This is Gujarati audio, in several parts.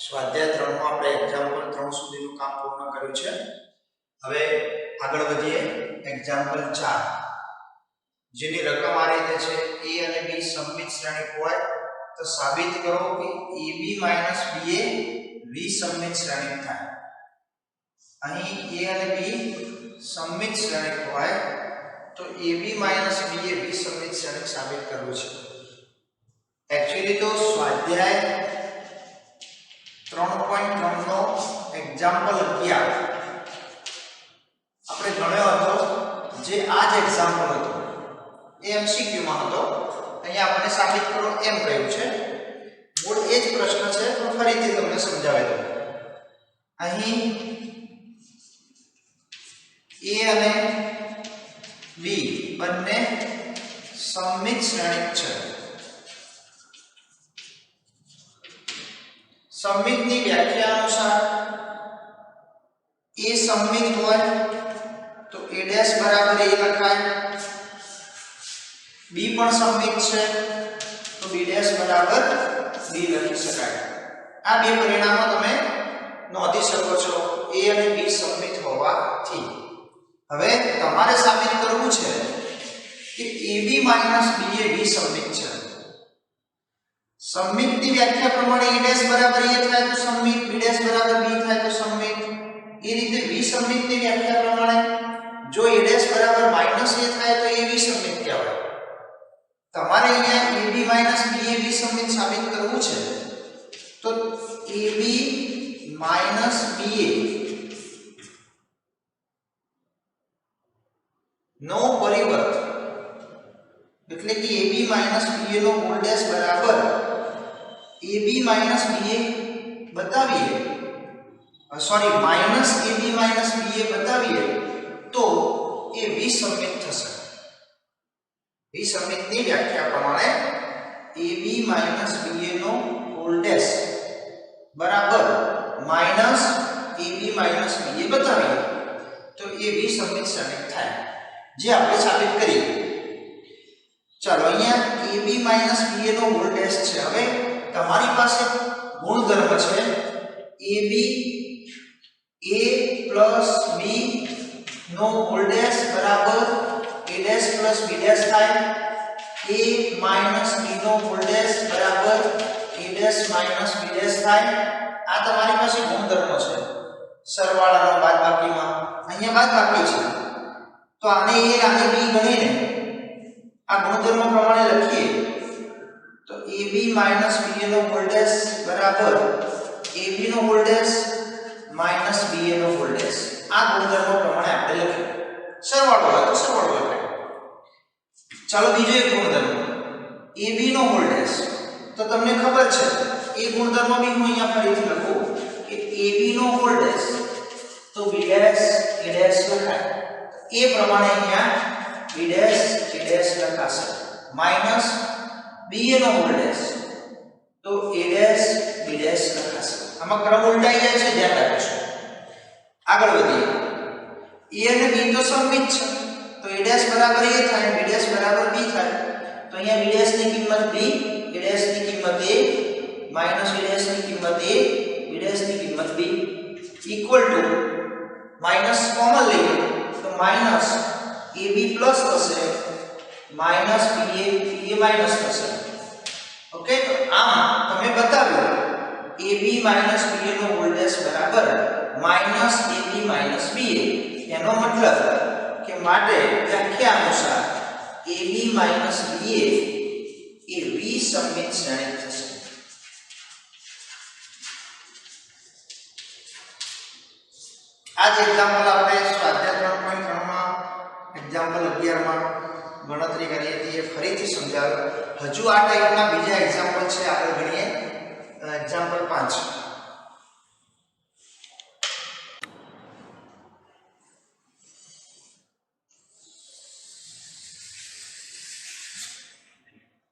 સ્વાધ્યાય 3 માં આપણે એક્ઝામ્પલ 3 સુધીનું કામ પૂર્ણ કર્યું છે. હવે આગળ વધીએ. એક્ઝામ્પલ 4 જેની રકમ આ રીતે છે: a અને b સમમિત શ્રેણિક હોય તો સાબિત કરો કે ab - ba વિસમમિત શ્રેણિક થાય. અહીં a અને b સમમિત શ્રેણિક હોય તો ab - ba વિસમમિત શ્રેણિક સાબિત કરવું છે. एक्चुअली तो स्वाध्याय 3.3 નો एग्जांपल 11 આપણે ગણ્યો હતો, જે આ જ एग्जांपल હતો એ એમસીક્યુ માં હતો. અહીંયા આપણે સાબિત કરો એમ કહ્યું છે. મૂળ એ જ પ્રશ્ન છે, પણ ફરીથી તમને સમજાવી દઉં. અહીં a અને b બંને સમમિત શ્રેણિક છે. सममितની व्याख्या अनुसार a सममित હોય તો a' બરાબર a લખાય, b પણ સમમિત છે તો b' બરાબર b લખી શકાય. આ બે પરિણામો તમે નોંધી શકો છો a અને b સમમિત હોવાથી. હવે તમારે સાબિત કરવું છે કે ab - ba વિસમમિત છે. सममितની व्याख्या प्रमाणे a' बराबर a થાય તો सममित, b' बराबर b થાય તો सममित. એ રીતે વિસમમિતની व्याख्या प्रमाणे જો a' બરાબર -a થાય તો એ વિસમમિત કહેવાય. તમારે અહીંયા ab - ba વિસમમિત સાબિત કરવું છે તો ab - ba નો પરિવર્ત એટલે કે ab - ba નો હોલ ડેશ બરાબર ab - ba બતાવીએ, સોરી માઈનસ ab - ba બતાવીએ તો એ વિસમમિત થશે. વિસમમિતની વ્યાખ્યા પ્રમાણે ab - ba નો હોલ ડેશ બરાબર માઈનસ ab - ba બતાવીએ તો એ વિસમમિત શ્રેણિક થાય, જે આપણે સાબિત કરીએ. ચાલો અહીંયા ab - ba નો હોલ ડેશ છે. હવે તમારી પાસે ગુણધર્મ છે ab a + b નો હોલ ડેશ બરાબર a' + b' થાય, a - b નો હોલ ડેશ બરાબર a' - b' થાય. આ તમારી પાસે ગુણધર્મ છે સરવાળાનો બાદબાકીમાં. અહીંયા બાદબાકી છે તો આને a આને b ગણીને આ ગુણધર્મ પ્રમાણે લખીએ તો ab - ba નો હોલ ડેશ બરાબર ab નો હોલ ડેશ માઈનસ ba નો હોલ ડેશ. આ ગુણધર્મ પ્રમાણે આપણે લખીએ. સરવાળો હોય તો સરવાળો લખાય. ચાલો બીજો એક ગુણધર્મ ab નો હોલ ડેશ. તો તમને ખબર છે એ ગુણધર્મ બી હું અહીંયા ફરીથી લખું કે ab નો હોલ ડેશ તો b' a' લખાય. એ પ્રમાણે અહીંયા b' લખાશે માઈનસ ba નો હોલ ડેશ તો a' b' લખાશે. આમાં ક્રમ ઉલટાઈ જાય છે, ધ્યાન રાખજો. આગળ વધીએ. a અને b તો સમમિત છે તો a' બરાબર a થાય, b' બરાબર b થાય. તો અહીંયા b' ની કિંમત b, a' ની કિંમત a, માઈનસ a' ની કિંમત a, b' ની કિંમત b equal to minus common લઈએ તો માઈનસ ab પ્લસ થશે માઈનસ ba માઈનસ થશે. ઓકે, તો આમ તમે બતાવ્યું ab - ba નો હોલ ડેશ બરાબર માઈનસ ab - ba. એનો મતલબ કે માટે વ્યાખ્યા અનુસાર ab - ba એ વિસમમિત શ્રેણિક થશે. આ જ એક્ઝામ્પલ આપણે સ્વાધ્યાય 3.3 માં એક્ઝામ્પલ 11 માં ગણતરી કરી હતી, એ ફરીથી સમજાવ્યું. હજુ આ ટાઈપના બીજા એક્ઝામ્પલ છે, આપણે ગણીએ. એક્ઝામ્પલ 5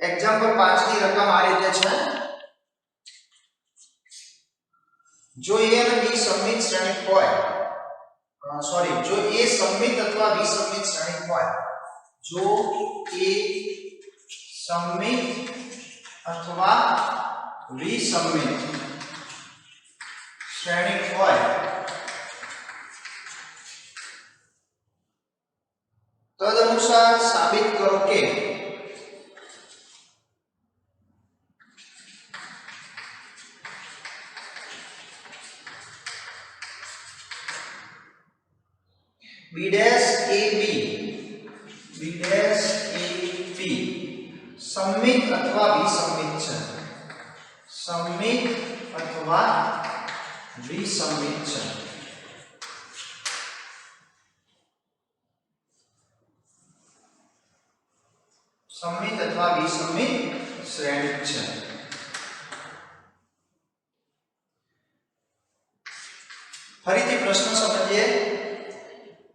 એક્ઝામ્પલ 5 ની રકમ આ રીતે છે: જો a અને b સમમિત શ્રેણિક હોય, જો a સમમિત અથવા વિસમમિત શ્રેણિક હોય, જો a સમમિત અથવા વિસમમિત શ્રેણિક હોય તદનુસાર સાબિત કરો કે B dash AB સમમિત અથવા વિસંમિત છે. સમમિત અથવા વિસંમિત છે. સમમિત અથવા વિસંમિત શ્રેણિક છે. ફરીથી પ્રશ્ન સમજીએ.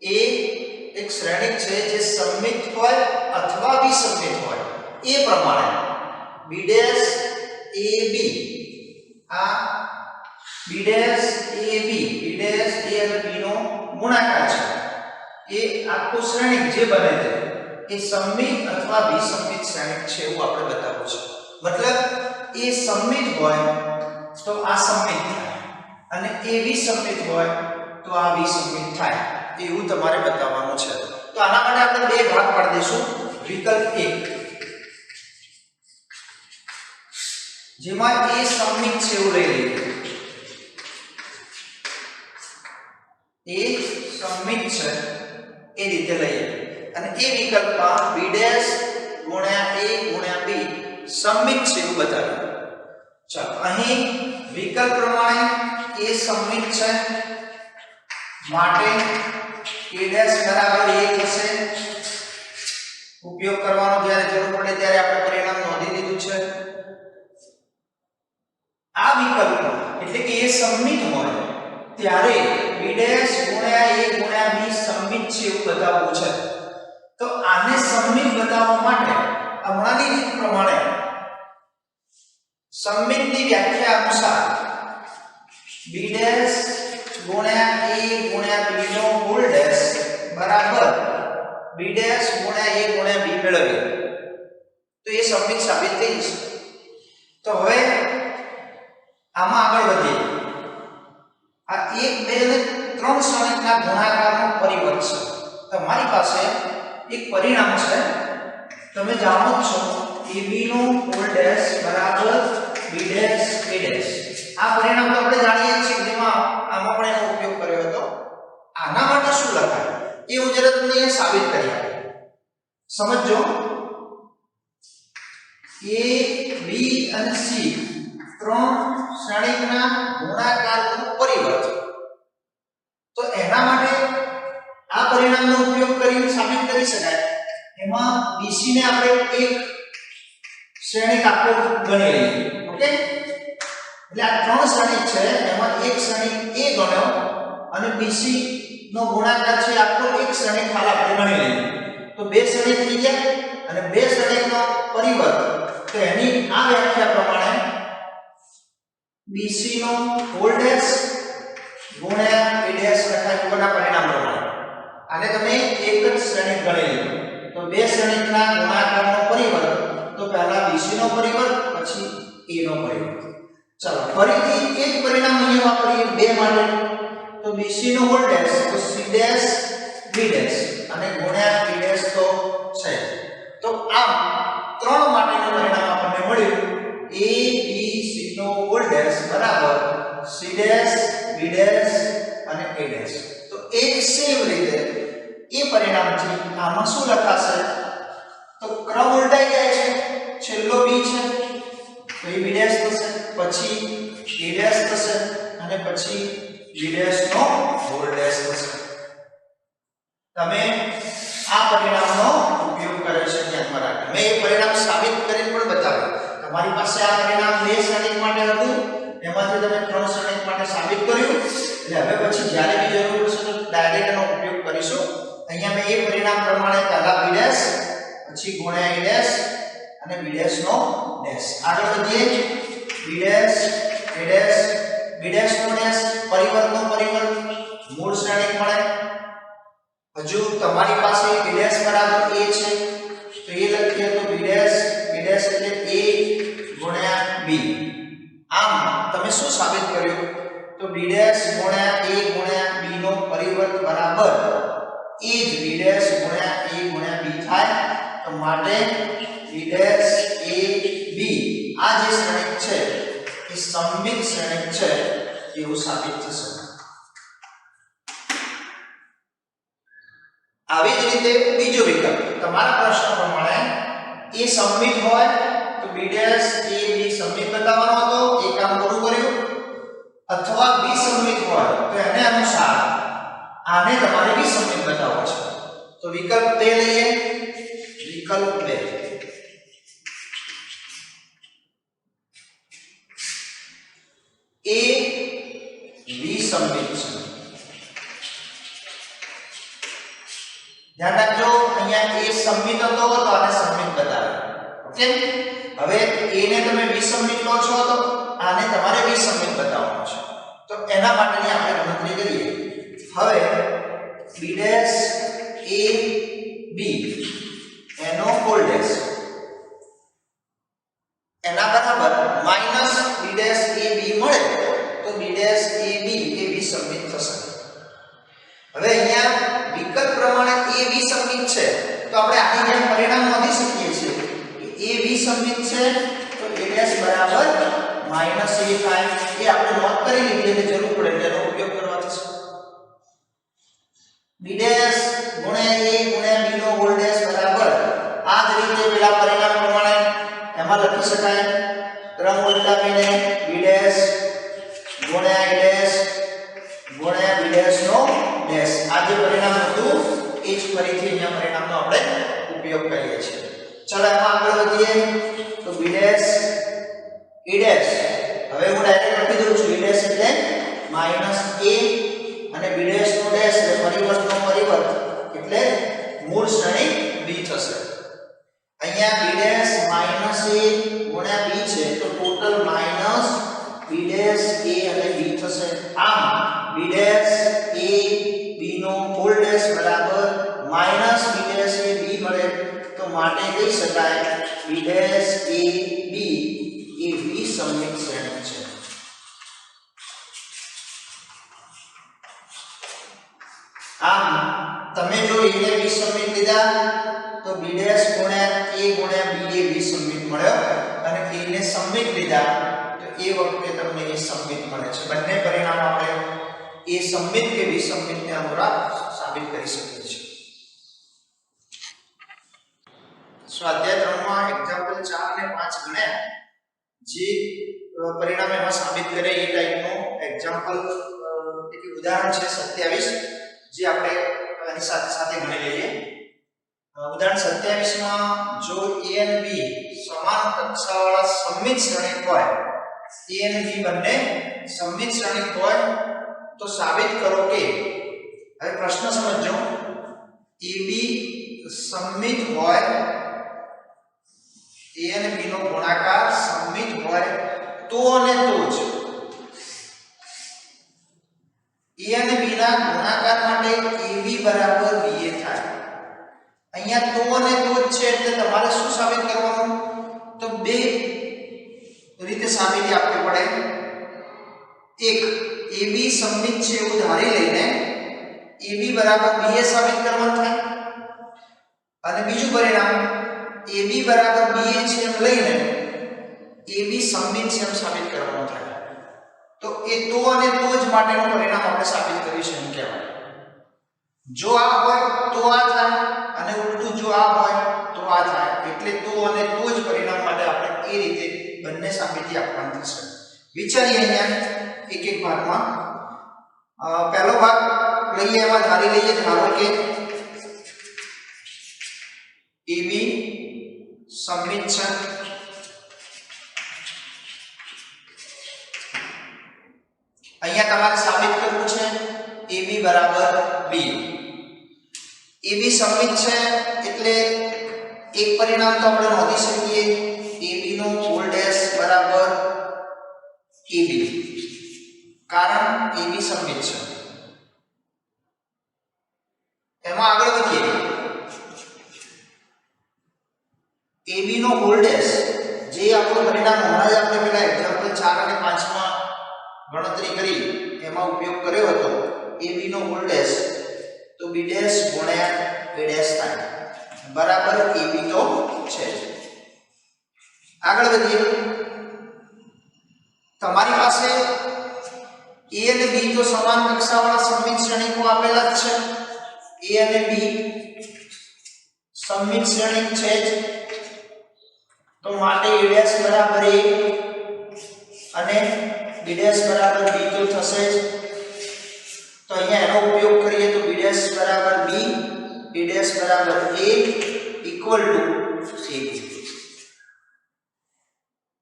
એ એક શ્રેણિક છે જે સમમિત હોય અથવા વિસંમિત હોય. એ પ્રમાણે B dash AB આ B dash AB B dash A અને B નો ગુણાકાર છે. એ આખું શ્રેણિક જે બને છે એ સમમિત અથવા વિસંમિત શ્રેણિક છે એવું આપણે બતાવવું છે. મતલબ એ સમમિત હોય તો આ સમમિત થાય અને એ વિસંમિત હોય તો આ વિસંમિત થાય એવું તમારે બતાવવાનું છે. તો આના માટે આપણે બે ભાગ પાડી દઈશું. વિકલ્પ 1 જેમાં એ સમમિત છે એવું લઈ લઈએ. એ સમમિત છે એ રીતે લઈએ અને એ વિકલ્પમાં B dash ગુણ્યા A ગુણ્યા B સમમિત છે એવું બતાવીએ. ચાલો અહીં વિકલ્પ પ્રમાણે એ સમમિત છે માટે A dash બરાબર 1 થશે. ઉપયોગ કરવાનો જ્યારે જરૂર પડે ત્યારે આપણે પરિણામ નોંધી દીધું છે. આ વિકલ્પમાં એટલે કે એ સમમિત હોય ત્યારે B dash ગુણ્યા A ગુણ્યા B સમમિત છે એવું બતાવવું છે. તો આને સમમિત બતાવવા માટે હમણાંની રીત પ્રમાણે સમમિતની વ્યાખ્યા અનુસાર B dash ગુણ્યા A ગુણ્યા B નો હોલ ડેશ બરાબર B dash ગુણ્યા A ગુણ્યા B મેળવીએ તો એ સમમિત સાબિત થઈ જશે. તો હવે આમાં આગળ વધીએ. આ 1 2 અને 3 શ્રેણિકના ગુણાકારનો પરિવર્ત છે. તમારી પાસે એક પરિણામ છે. તમે જાણો છો AB નો હોલ ડેશ બરાબર B dash A dash. આ પરિણામ તો આપણે જાણીએ છીએ જેમાં આમાં પણ એનો ઉપયોગ કર્યો હતો. આના માટે શું લખાય એ હું જરા તમને અહીંયા સાબિત કરી આપું. સમજો A B અને C ત્રણ શ્રેણિકના ગુણાકારનું પરિવર્ત. તો એના માટે આ પરિણામનો ઉપયોગ કરીને સાબિત કરી શકાય. એમાં BC ને આપણે એક શ્રેણિક આખો ગણી લઈએ. ઓકે, એટલે આ ત્રણ શ્રેણિક છે એમાં એક શ્રેણિક A ગણ્યો અને BC નો ગુણાકાર છે આખો એક શ્રેણિક ખાલી આપણે ગણી લઈએ. તો બે શ્રેણિક થઈ ગયા અને બે શ્રેણિકનો પરિવર્ત. તો એની આ વ્યાખ્યા પ્રમાણે BC નો હોલ ડેશ ગુણ્યા A ડેશ લખાય ઉપરના પરિણામ પ્રમાણે. આને તમે એક જ શ્રેણિક ગણી લો તો બે શ્રેણિકના ગુણાકારનો પરિવર્ત. તો પહેલા BC નો પરિવર્ત પછી A નો પરિવર્ત. ચાલો ફરીથી એક પરિણામ અહીંયા વાપરીએ બે માટે. તો BC નો હોલ ડેશ તો C ડેશ B ડેશ અને ગુણ્યા B ડેશ તો છે. તો આમ ત્રણ માટેનું પરિણામ આપણને મળ્યું A B C નો હોલ ડેશ બરાબર C ડેશ B ડેશ અને A ડેશ. તો એક સેમ રીતે એ પરિણામથી આમાં શું લખાશે તો ક્રમ ઉલટાઈ જાય છે. છેલ્લો B છે તો એ B ડેશ થશે પછી A ડેશ થશે અને પછી B ડેશ નો હોલ ડેશ થશે. તમે આ પરિણામનો ઉપયોગ કર્યો છે ધ્યાનમાં રાખો. મેં એ પરિણામ સાબિત કરીને પણ બતાવ્યું. તમારી પાસે આ પરિણામ બે શ્રેણિક માટે હતું એમાંથી તમે ત્રણ શ્રેણિક માટે સાબિત કર્યું. એટલે હવે પછી જ્યારે બી જરૂર પડશે તો ડાયરેક્ટ એનો ઉપયોગ કરીશું. અહીંયા મેં એ પરિણામ પ્રમાણે પહેલા B ડેશ પછી ગુણ્યા A ડેશ અને B ડેશ નો ડેશ. આગળ વધીએ. B dash A dash B dash નો ડેશ પરિવર્તનો પરિવર્ત મૂળ શ્રેણિક મળે. હજુ તમારી પાસે B ડેશ બરાબર A છે તો એ લખીએ તો B ડેશ એટલે A ગુણ્યા B. આમ તમે શું સાબિત કર્યું તો B ડેશ માટે b ડેશ a b આ જે શ્રેણિક છે એ સમમિત શ્રેણિક છે એવું સાબિત થશે. આવી જ રીતે બીજો વિકલ્પ તમારા પ્રશ્ન પ્રમાણે a સમમિત હોય તો b ડેશ a b સમમિત બતાવવાનો હતો, એ કામ પૂરું કર્યું. અથવા b સમમિત હોય તો એને અનુસાર આને તમારે વિસમિત બતાવવો છે. તો વિકલ્પ 2 લઈએ. વિકલ્પ 2 a વિસમિત છે. ધ્યાન રાખજો અહીંયા a સમમિત હતો તો આને સમમિત બતાવે. ઓકે, હવે a ને તમે વિસમિત લો છો તો આને તમારે વિસમિત બતાવવાનું છે. તો એના માટેની આપણે ગણતરી કરીએ. હવે b ડેશ a b એનો હોલ ડેશ એના બરાબર minus b dash a b મળે તો b ડેશ a b એ વિસમિત થશે. હવે અહીંયા વિકલ્પ પ્રમાણે a વિસમિત છે તો આપણે આની જેમ પરિણામ નોંધી શકીએ છીએ કે a વિસમિત છે તો a ડેશ બરાબર માઈનસ a થાય. એ આપણે નોંધ કરી લીધી એટલે જરૂર પડે તેનો ઉપયોગ કરવા થશે. b ડેશ ગુણ્યા a ગુણ્યા b નો હોલ ડેશ બરાબર આ જ રીતે પેલા પરિણામ પ્રમાણે એમાં લખી શકાય ક્રમ ઉલટાવીને b ડેશ ગુણ્યા a ડેશ ગુણ્યા b ડેશ નો ડેશ આ જે પરિણામ હતું એ જ ફરીથી અહીંયા પરિણામનો આપણે ઉપયોગ કરીએ છીએ. ચલો એમાં આગળ વધીએ તો b ડેશ a ડેશ હવે હું ડાયરેક્ટ લખી દઉં છું. b ડેશ એટલે માઈનસ a અને b ડેશ નો ડેશ એટલે પરિવર્તનો પરિવર્ત એટલે મૂળ શ્રેણી b થશે. અહીંયા b ડેશ માઈનસ a ગુણ્યા b છે તો total minus b dash a અને b થશે. આમ b ડેશ a b નો હોલ ડેશ બરાબર minus b dash a b મળે તો માટે કહી શકાય b ડેશ a b એ વિસમિત શ્રેણી છે. આમ તમે જો a ને વિસમિત લીધા તો b ડેશ ગુણ્યા a ગુણ્યા b એ વિસમિત મળ્યો અને a ને સમમિત લીધા તો એ વખતે તમને એ સમમિત મળે છે. બંને પરિણામ આપણે એ સમમિત કે વિસમિત ને અનુરૂપ સાબિત કરી શકીએ છીએ. સ્વાધ્યાય 3 માં એક્ઝામ્પલ 4 અને 5 ગણ્યા જે પરિણામ એમાં સાબિત કરે એ ટાઈપનું એક્ઝામ્પલ એટલે ઉદાહરણ છે 27 જે આપણે આની સાથે સાથે ગણી લઈએ. ઉદાહરણ 27 માં જો a અને b સમાન કક્ષાવાળા સમમિત શ્રેણિક હોય, a અને b બંને સમમિત શ્રેણિક હોય તો સાબિત કરો કે. હવે પ્રશ્ન સમજો. ab સમમિત હોય, a અને b નો ગુણાકાર સમમિત હોય તો અને તો જ a અને b ના ગુણાકાર માટે ab બરાબર ba થાય. અહીંયા તો અને તો જ છે એટલે તમારે શું સાબિત કરવાનું? તો બે રીતે સાબિતી આપવી પડે. એક ab સમમિત છે એવું ધારી લઈને ab બરાબર ba સાબિત કરવાનું થાય અને બીજું પરિણામ ab બરાબર ba છે એમ લઈને ab સમમિત છે એમ સાબિત કરવાનું થાય. તો એ તો અને તો જ માટેનું પરિણામ આપણે સાબિત કરીશું એમ કહેવાય. જો આ હોય તો આ થાય અને ઉલટું જો આ હોય તો આ થાય એટલે તો અને તો જ પરિણામ માટે આપણે એ રીતે બંને સાબિતી આપવાની થશે. વિચારીએ અહીંયા એક એક ભાગમાં. પહેલો ભાગ લઈએ એમાં ધારી લઈએ ધારો કે AB સમમિત છે. અહીંયા તમારે સાબિત કરવું છે AB બરાબર B. AB સમમિત છે એટલે એક પરિણામ તો આપણે નોંધી શકીએ AB નો હોલ ડેશ બરાબર AB કારણ AB સમમિત છે. એમાં આગળ વધીએ. AB નો હોલ ડેશ જે આપણું પરિણામ હમણાં જ આપણે પેલા એક્ઝામ્પલ 4 અને 5 માં ગણતરી કરી એમાં ઉપયોગ કર્યો હતો. AB નો હોલ ડેશ તો b ડેશ ગુણ્યા a ડેશ થાય. બરાબર AB તો છે જ. આગળ વધીએ. તમારી પાસે A અને B તો સમાન કક્ષાવાળા સમમિત શ્રેણીકો આપેલા જ છે. A અને B સમમિત શ્રેણીક છે જ, તો માટે A' બરાબર A અને B' બરાબર B તો થશે જ. તો અહીંયા એનો ઉપયોગ કરીએ તો B' બરાબર B, B' બરાબર A ઇક્વલ ટુ AB.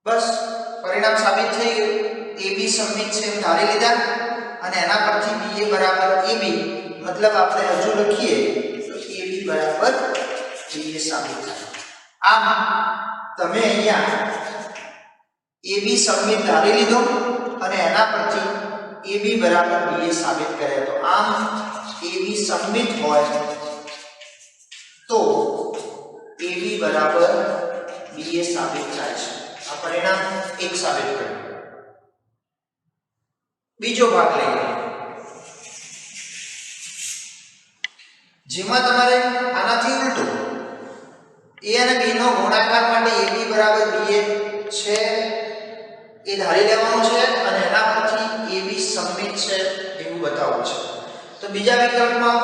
બસ પરિણામ સાબિત થઈ ગયું. AB સમમિત છે એમ ધારી લીધા અને એના પરથી BA બરાબર AB મતલબ આપણે હજુ લખીએ તો AB બરાબર BA સાબિત થાય. આમ તમે અહીંયા AB સમમિત ધારી લીધો અને એના પરથી AB બરાબર BA સાબિત કરે. તો આમ AB સમમિત હોય તો AB બરાબર BA સાબિત થાય છે. આ પરિણામ એક સાબિત કર્યું. બીજો ભાગ લઈએ જેમાં તમારે આનાથી ઉલટું A અને B નો ગુણાકાર માટે AB બરાબર BA છે એ ધારી લેવાનું છે અને એના પરથી AB સમમિત છે એવું બતાવવું છે. તો બીજા વિકલ્પમાં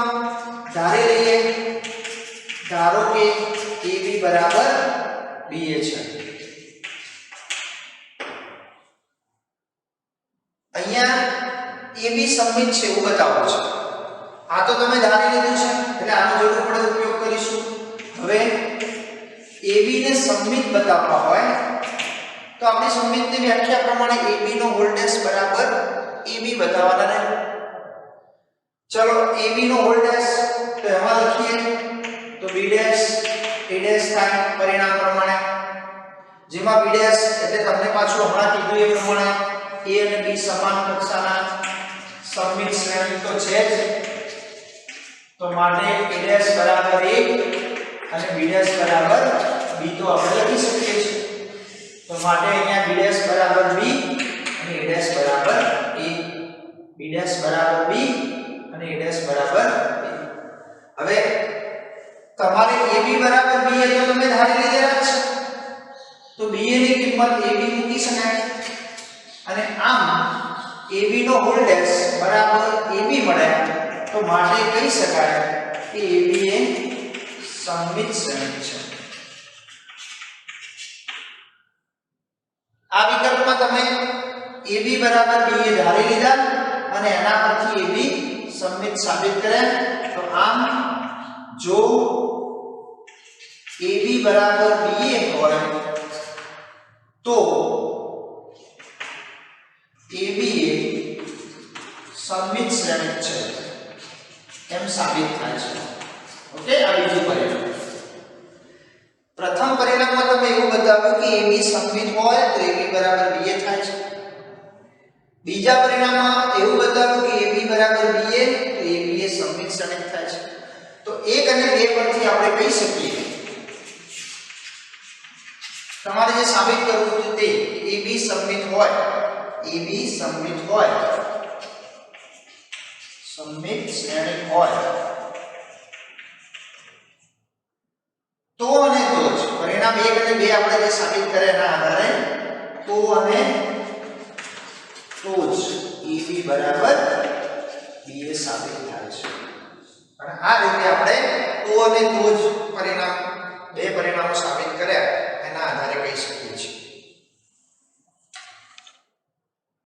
ધારી લઈએ, ધારો કે AB બરાબર BA છે. અહીંયા AB સમમિત છે એવું બતાવવું છે. આ તો તમે ધારી લીધું છે એટલે આનો જરૂર પડે ઉપયોગ કરીશું. હવે AB ને સમમિત બતાવવા હોય તો આપણી સમમિતની વ્યાખ્યા પ્રમાણે AB નો વોલ્ટેજ બરાબર AB બતાવવાના રહે. ચલો AB નો વોલ્ટેજ તો એમાં લખીએ તો B' A' થાય પરિણામ પ્રમાણે, જેમાં B' એટલે તમને પાછું હમણાં કીધું એ પ્રમાણે A અને B સમાન કક્ષાના સમમિત શ્રેણી તો છે જ, તો માટે A' બરાબર A અને B' બરાબર B તો આપણે લખી શકીએ છીએ. તો માટે અહીંયા B' બરાબર B અને A' બરાબર A, B' બરાબર B અને A' બરાબર A. હવે તમારે AB બરાબર B એ તો તમે ધારી લીધેલા છે, તો BA ની કિંમત AB મૂકી શકાય અને આમ AB નો વોલ્ટેજ બરાબર AB મળે. તો માટે કહી શકાય કે AB એ સમમિત શ્રેણી છે. આ વિકલ્પમાં તમે AB બરાબર BA ધારી લીધા અને એના પરથી AB સમમિત સાબિત કર્યા. તો આમ જો AB બરાબર BA હોય તો AB એ સમમિત શ્રેણી છે એમ સાબિત થાય છે. ઓકે, આ બીજું પરિણામ. પ્રથમ પરિણામમાં તમે એવું બતાવ્યું કે AB સમમિત હોય તો AB બરાબર BA થાય છે. બીજા પરિણામમાં એવું બતાવ્યું કે AB બરાબર BA તો AB એ સમમિત શ્રેણી થાય છે. તો 1 અને 2 પરથી આપણે કહી શકીએ તમારે જે સાબિત કરવું હતું તે AB સમમિત હોય, AB સમમિત હોય, સમમિત શ્રેણી હોય તો અને તો જ પરિણામ 1 અને 2 આપણે જે સાબિત કર્યા એના આધારે તો અને તો જ AB બરાબર BA સાબિત થાય છે. અને આ રીતે આપણે તો અને તો જ પરિણામ બે પરિણામો સાબિત કર્યા એના આધારે કહી શકીએ છીએ.